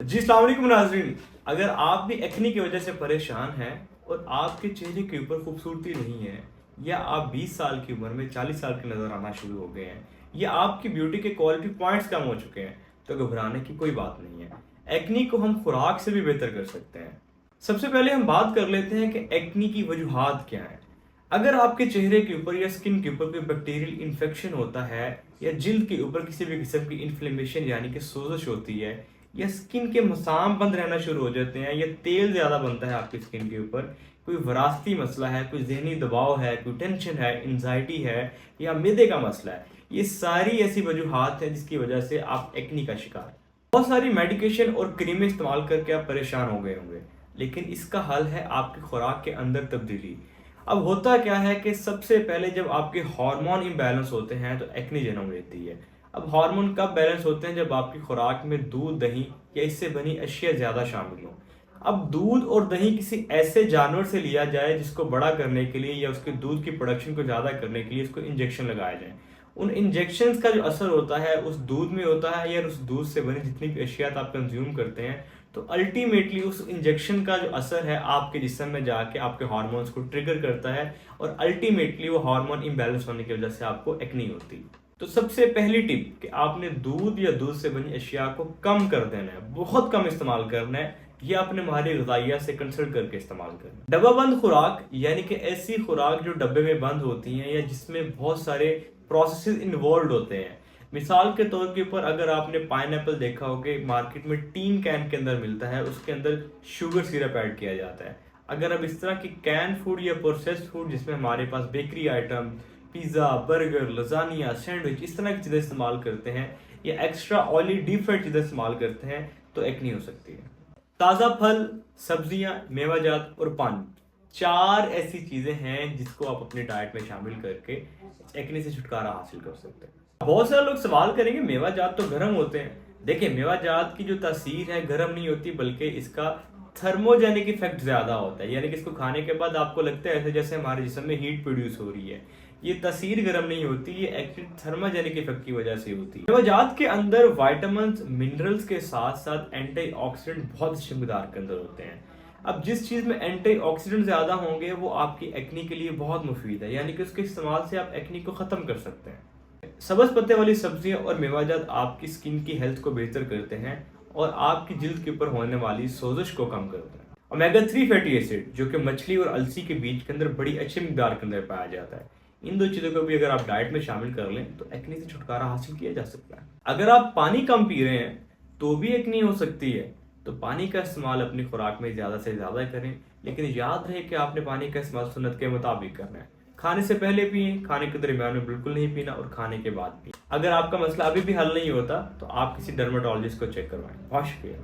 جی السلام علیکم ناظرین، اگر آپ بھی ایکنی کی وجہ سے پریشان ہیں اور آپ کے چہرے کے اوپر خوبصورتی نہیں ہے، یا آپ 20 سال کی عمر میں 40 سال کے نظر آنا شروع ہو گئے ہیں، یا آپ کی بیوٹی کے کوالٹی پوائنٹس کم ہو چکے ہیں، تو گھبرانے کی کوئی بات نہیں ہے۔ ایکنی کو ہم خوراک سے بھی بہتر کر سکتے ہیں۔ سب سے پہلے ہم بات کر لیتے ہیں کہ ایکنی کی وجوہات کیا ہیں۔ اگر آپ کے چہرے کے اوپر یا اسکن کے اوپر کوئی بیکٹیریل انفیکشن ہوتا ہے، یا جلد کے اوپر کسی بھی قسم کی انفلیمیشن یعنی کہ سوزش ہوتی ہے، یا اسکن کے مسام بند رہنا شروع ہو جاتے ہیں، یا تیل زیادہ بنتا ہے آپ کی اسکن کے اوپر، کوئی وراثتی مسئلہ ہے، کوئی ذہنی دباؤ ہے، کوئی ٹینشن ہے، انزائٹی ہے، یا معدے کا مسئلہ ہے، یہ ساری ایسی وجوہات ہیں جس کی وجہ سے آپ ایکنی کا شکار ہیں۔ بہت ساری میڈیکیشن اور کریمیں استعمال کر کے آپ پریشان ہو گئے ہوں گے، لیکن اس کا حل ہے آپ کی خوراک کے اندر تبدیلی۔ اب ہوتا کیا ہے کہ سب سے پہلے جب آپ کے ہارمون امبیلنس ہوتے ہیں تو ایکنی جنم لیتی ہے۔ اب ہارمون کب بیلنس ہوتے ہیں؟ جب آپ کی خوراک میں دودھ، دہی یا اس سے بنی اشیاء زیادہ شامل ہوں۔ اب دودھ اور دہی کسی ایسے جانور سے لیا جائے جس کو بڑا کرنے کے لیے یا اس کے دودھ کی پروڈکشن کو زیادہ کرنے کے لیے اس کو انجیکشن لگائے جائیں۔ ان انجیکشنز کا جو اثر ہوتا ہے اس دودھ میں ہوتا ہے، یا اس دودھ سے بنی جتنی بھی اشیاء آپ کنزیوم کرتے ہیں، تو الٹیمیٹلی اس انجیکشن کا جو اثر ہے آپ کے جسم میں جا کے آپ کے ہارمونز کو ٹریگر کرتا ہے، اور الٹیمیٹلی وہ ہارمون امبیلنس ہونے کی وجہ سے آپ کو ایکنی ہوتی ہے۔ تو سب سے پہلی ٹپ کہ آپ نے دودھ یا دودھ سے بنی اشیاء کو کم کر دینا ہے، بہت کم استعمال کرنا ہے، یہ اپنے ماہر غذائیہ سے کنسلٹ کر کے استعمال کرنا ہے۔ ڈبہ بند خوراک یعنی کہ ایسی خوراک جو ڈبے میں بند ہوتی ہیں یا جس میں بہت سارے پروسیسز انوالوڈ ہوتے ہیں۔ مثال کے طور کے اوپر اگر آپ نے پائن ایپل دیکھا ہو کہ مارکیٹ میں ٹین کین کے اندر ملتا ہے، اس کے اندر شوگر سیرپ ایڈ کیا جاتا ہے۔ اگر اب اس طرح کی کین فوڈ یا پروسیسڈ فوڈ جس میں ہمارے پاس bakery item, pizza, burger, lasagna, sandwich اس طرح کی چیزیں استعمال کرتے ہیں، یا ایکسٹرا آئلی ڈیپ فرائڈ چیزیں استعمال کرتے ہیں، تو ایکنی ہو سکتی ہے۔ تازہ پھل، سبزیاں، میوہ جات اور پانی، 4 ایسی چیزیں ہیں جس کو آپ اپنی ڈائٹ میں شامل کر کے ایکنی سے چھٹکارا حاصل کر سکتے ہیں۔ بہت سارے لوگ سوال کریں گے میوہ جات تو گرم ہوتے ہیں۔ دیکھیں، میوہ جات کی جو تاثیر ہے گرم نہیں ہوتی، بلکہ اس کا تھرموجینک ایفیکٹ زیادہ ہوتا ہے، یعنی کہ اس کو کھانے کے بعد آپ کو لگتا ہے ایسے جیسے ہمارے جسم میں ہیٹ پروڈیوس ہو رہی ہے۔ یہ تاثیر گرم نہیں ہوتی، یہ ایکچولی تھرموجینک ایفیکٹ کی وجہ سے ہوتی ہے۔ میوہ جات کے اندر وائٹامنز، منرلز کے ساتھ ساتھ اینٹی آکسیڈنٹ بہت اچھی مقدار کے اندر ہوتے ہیں۔ اب جس چیز میں اینٹی آکسیڈنٹ زیادہ ہوں گے وہ آپ کی ایکنی کے لیے بہت مفید ہے، یعنی کہ اس کے استعمال سے آپ ایکنی کو ختم کر سکتے ہیں۔ سبز پتے والی سبزیاں اور میوہ جات آپ کی اسکن کی ہیلتھ کو بہتر کرتے ہیں اور آپ کی جلد کے اوپر ہونے والی سوزش کو کم کرتے ہیں۔ اومیگا 3 فیٹی ایسڈ جو کہ مچھلی اور السی کے بیج کے اندر بڑی اچھی مقدار کے اندر پایا جاتا ہے، ان 2 چیزوں کو بھی اگر آپ ڈائٹ میں شامل کر لیں تو ایکنی سے چھٹکارا حاصل کیا جا سکتا ہے۔ اگر آپ پانی کم پی رہے ہیں تو بھی ایکنی ہو سکتی ہے، تو پانی کا استعمال اپنی خوراک میں زیادہ سے زیادہ کریں، لیکن یاد رہے کہ آپ نے پانی کا استعمال سنت کے مطابق کرنا ہے۔ کھانے سے پہلے پئیں، کھانے کے درمیان میں بالکل نہیں پینا، اور کھانے کے بعد پئیں۔ اگر آپ کا مسئلہ ابھی بھی حل نہیں ہوتا تو آپ کسی ڈرمیٹولوجسٹ کو چیک کروائیں۔ بہت شکریہ۔